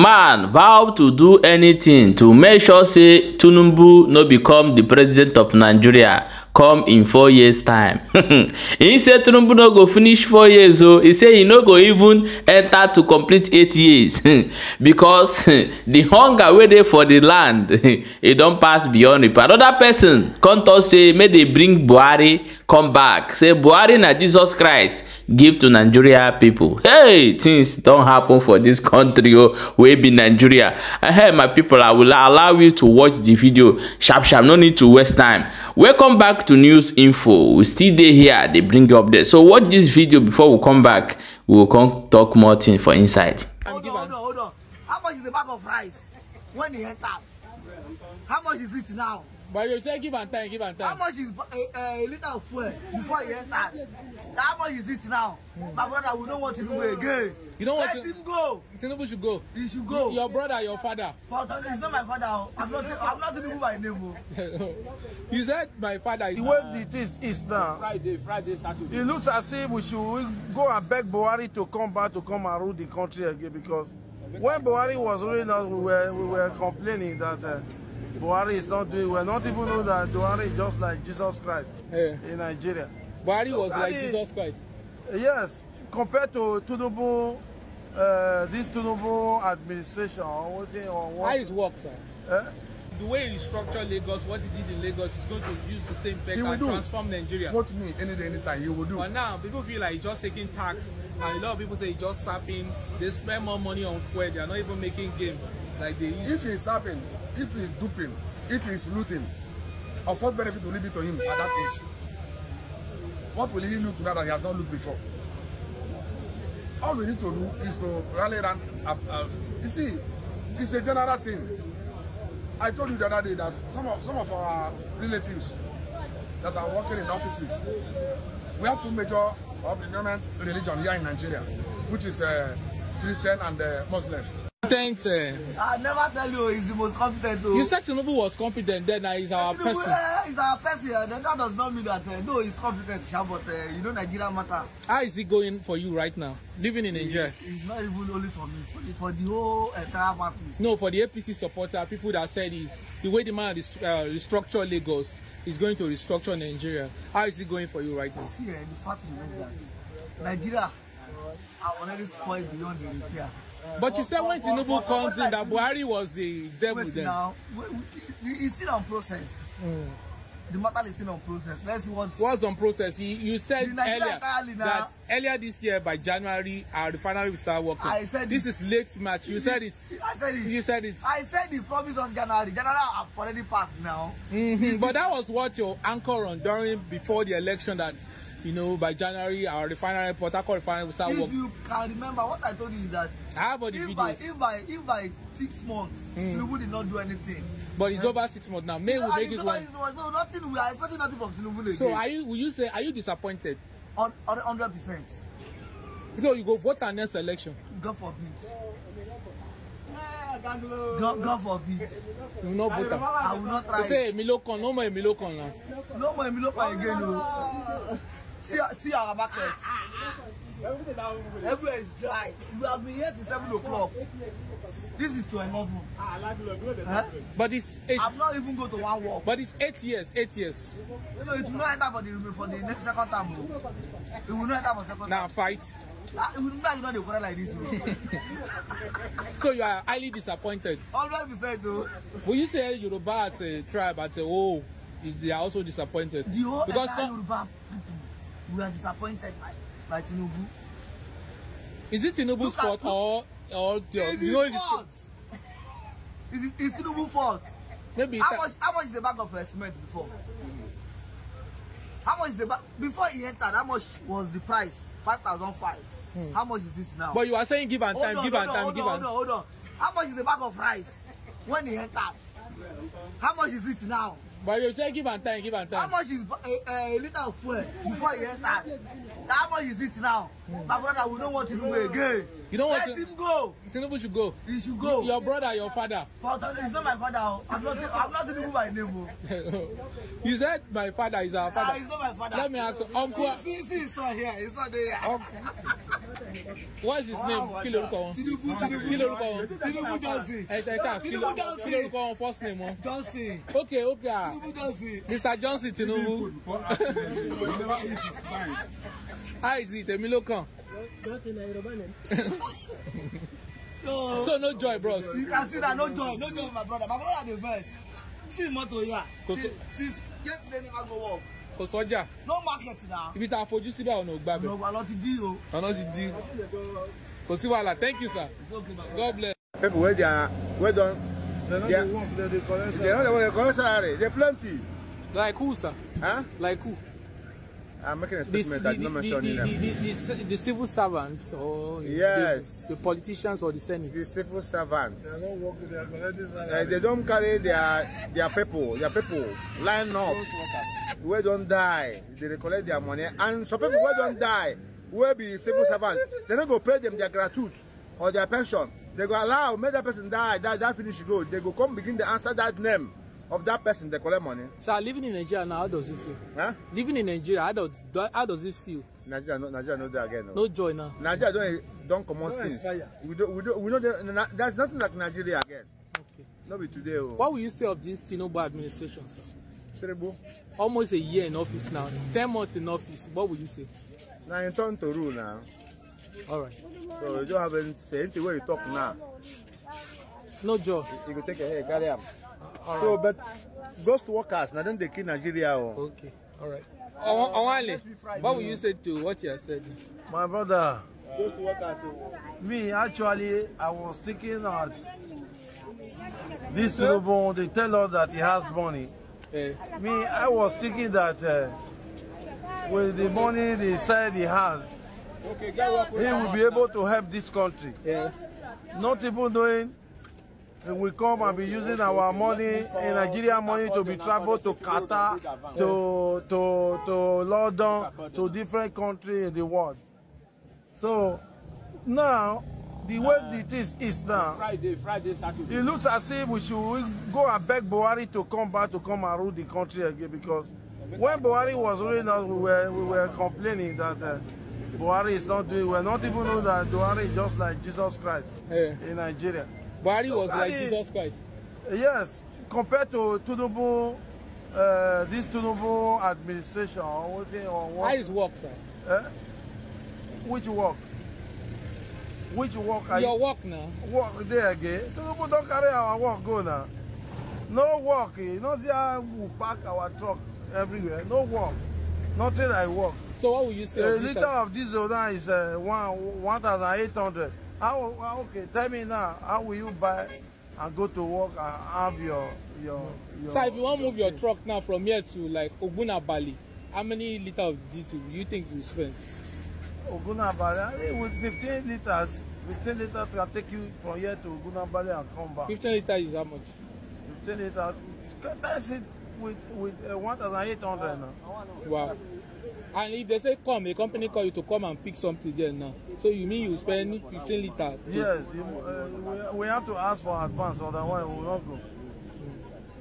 man vow to do anything to make sure say Tinubu no become the president of Nigeria come in 4 years time. He say Tinubu no go finish 4 years, so he say he no go even enter to complete 8 years because the hunger wey dey for the land e don pass beyond repair. Another person come talk say make they bring Buhari come back, say Buhari na Jesus Christ give to Nigeria people. Hey, things don happen for this country wey be Nigeria. Hey my people, I will allow you to watch the video sharp sharp, no need to waste time. Welcome back to News Info. We still dey here, they bring you up there. So watch this video before we come back. We will come talk more things for inside. Hold on. How much is the bag of rice when they enter? How much is it now? But you say give and time. How much is a liter of fuel before you enter? How much is it now? My brother, we don't want Tinubu again. You don't want Let him go. Tinubu should go. He should go. Your brother, your father. He's not my father. I'm not Tinubu by name. You said my father. The way it is now. Friday, Saturday. It looks as if we should go and beg Buhari to come back to come and rule the country again, because when Buhari was ruling us, we were complaining that Buhari is not doing well. Not even know that Buhari is just like Jesus Christ in Nigeria. Buhari was like Jesus Christ. Yes, compared to Tinubu, this Tinubu administration or what? How is work, sir? The way he structured Lagos, what he did in Lagos, is going to use the same tech and transform Nigeria. Not me, any day, anytime, he will do. But now, people feel like he's just taking tax, and a lot of people say he's just sapping. They spend more money on fuel, they are not even making game like they used. If he's sapping, if he's duping, if he's looting, of what benefit will it be to him at that age? What will he look now that he has not looked before? All we need to do is to rally around. You see, it's a general thing. I told you the other day that some of our relatives that are working in offices, we have two major dominant religions here in Nigeria, which is Christian and Muslim. Thanks. I never tell you he's the most competent. You said Tinubu was competent, then he's our person. He's our person, and that does not mean that no, he's competent, but you know Nigeria matter. How is it going for you right now, living in Nigeria? It's not even only for me, for the whole entire masses. No, for the APC supporter, people that said the way the man restructured Lagos is going to restructure Nigeria. How is it going for you right now? See, the fact is that Nigeria are already spoiled beyond the repair. But you said when Tinubu comes in that Buhari was the devil then. Now, it's still on process. The matter is still on process. Let's see what's on process. You said earlier this year by January our refinery will start working. I said this is late March. You said it. I said it. You said it. I said the promise was January. January have already passed now. But that was what your anchor on before the election, that you know by January our refinery, Port Harcourt refinery will start working. If you can remember, what I told you is that if by 6 months Tinubu did not do anything. But it's over 6 months now. May will make it one. So nothing. We are expecting nothing from Tinubu again. So are you disappointed? 100%. So you go vote on next election? God forbid. God forbid. You will not vote. I will not try. Say Emilokon, no more Emilokon now. No more Emilokon again. No. See our market. Everywhere is dry. We have been here since 7 o'clock. This is to 11. But it's I'm not even going to one walk. But it's 8 years. 8 years. No, it will not enter for the next second time. It will not enter for second time. Now fight. It will not know the quarrel like this. So you are highly disappointed. 100% though. Will you say Yoruba as a tribe they are also disappointed? The whole because Yoruba people, we are disappointed by Tinubu. Is it Tinubu's fault or it's fault? It's Tinubu's fault. Maybe how much is the bag of cement before? How much is the bag before he entered? How much was the price? 5,005. How much is it now? But you are saying give and time, hold on. How much is the bag of rice when he entered? How much is it now? But you say give and time. How much is a liter of fuel before he entered? How much is it now? My brother, we don't want Tinubu again. You don't want Let him go. Tinubu should go. He should go. Your brother, your father. He's not my father. I'm not Tinubu by name. You said my father is our father. He's not my father. Let me ask you, uncle. See his son here. His son there. What's his name? Tinubu Johnson. First name. Johnson. Okay. Tinubu Johnson. Mr. Johnson Tinubu. How is it? Emilokan. So no joy, bros. You can see that no joy, my brother. My brother the best. See motor here. Since yesterday never go work. No market now. If it are for you, see that or no, baby. No, I not deal. Thank you, sir. It's okay, God bless. People where they are, where don't They're not the work, they're the collect they are not the one collect salary. They're plenty. Like who, sir? Huh? Like who? I'm making a statement that not mentioning them. The civil servants or yes, the politicians or the Senate. The civil servants. They are not working, they are collecting salary. They don't carry their people line up. Where don't die, they collect their money. And some people where don't die, will be civil servants. They don't go pay them their gratuity or their pension. They go allow, make that person die, that finish go. They go come begin to answer that name of that person, they collect money. So living in Nigeria now, how does it feel? Huh? Living in Nigeria, how does it feel? Nigeria no there again. No joy now. Nigeria don't come on since. We know there's nothing like Nigeria again. Okay. Not be today. Oh. What will you say of this Tinubu administration, sir? Tinubu. Almost a year in office now, 10 months in office. What will you say? Now you turn to rule now. All right. So you don't have anything where you talk now. No joy. You go take a hair, carry up. So, but ghost workers, now then they kill Nigeria. Okay, all right. Onwale, what will you say to what you have said? My brother, Ghost workers. me actually, I was thinking that this Tinubu, they tell us that he has money. Me, I was thinking that with the money they said he has, he will be able to help this country. Not even knowing we will come and be using our money, Nigerian money, to be traveled to Qatar, to London, to different countries in the world. So now, the way it is now, Friday, Saturday. it looks as if we should go and beg Buhari to come back to come and rule the country again, because when Buhari was ruling us, we were complaining that Buhari is not doing well. Not even know that Buhari is just like Jesus Christ in Nigeria. Buhari was like Jesus Christ. Yes, compared to Tinubu, this Tinubu administration, or what? How is work, sir? Which work? Which work? Your work now. Work there again. Tinubu don't carry our work go now. No work. You know, see how we park our truck everywhere. No work. Nothing like work. So what will you say? A liter of diesel now is 1,800. Okay, tell me now, how will you buy and go to work and have your So if you want to move your truck now from here to like Ogunabali, how many liters of diesel do you think you spend? Ogunabali, with 15 liters, 15 liters can take you from here to Ogunabali and come back. 15 liters is how much? 15 liters, that's it with 1,800 now. Wow. And if they say come, a company call you to come and pick something there now. So you mean you spend 15 liters? Yes, we have to ask for advance, otherwise we will not go.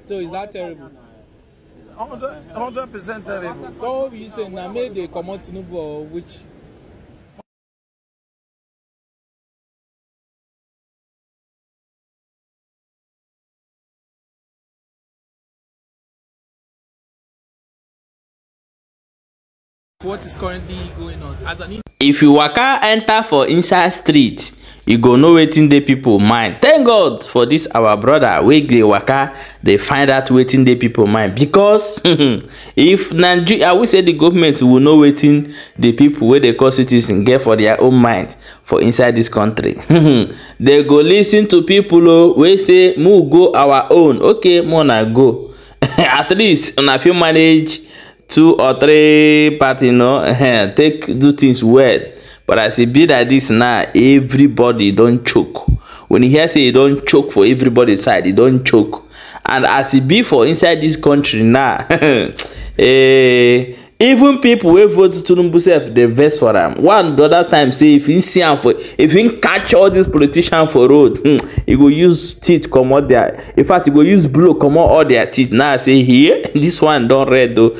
So is that terrible? 100% terrible. So what will you say now? Maybe they come on Tinubu or which? What is currently going on as an if you waka enter for inside street, you go know wetin dey people mind. Thank God for this our brother wey dey waka dey find out wetin dey people mind, because if Nigeria, we say the government will know wetin the people wey dey call citizens get for their own mind for inside this country. They go listen to people wey say make go our own. Okay, more na go. At least una fit manage 2 or 3 party, you know, take do things well. But as it be like this now, everybody don't choke. When you hear say you don't choke for everybody side, you don't choke. And as it be for inside this country now, even people wey vote Tinubu self dey vex for am. One the other time say if he see am for, if he catch all these politicians for road, he go use teeth comot their, in fact he go use blow comot all their teeth. Now say here this one don red though.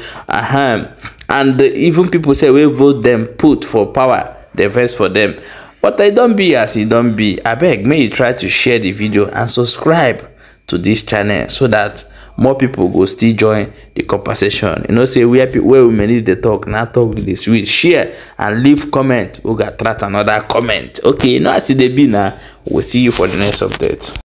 And even people say we vote them put for power, dey vex for them. But I don't be as it don't be. I beg, may you try to share the video and subscribe to this channel so that more people go still join the conversation. You know, say where we may need the talk, now talk this with share and leave comment. We got attract another comment. Okay, you know as it be now. We'll see you for the next update.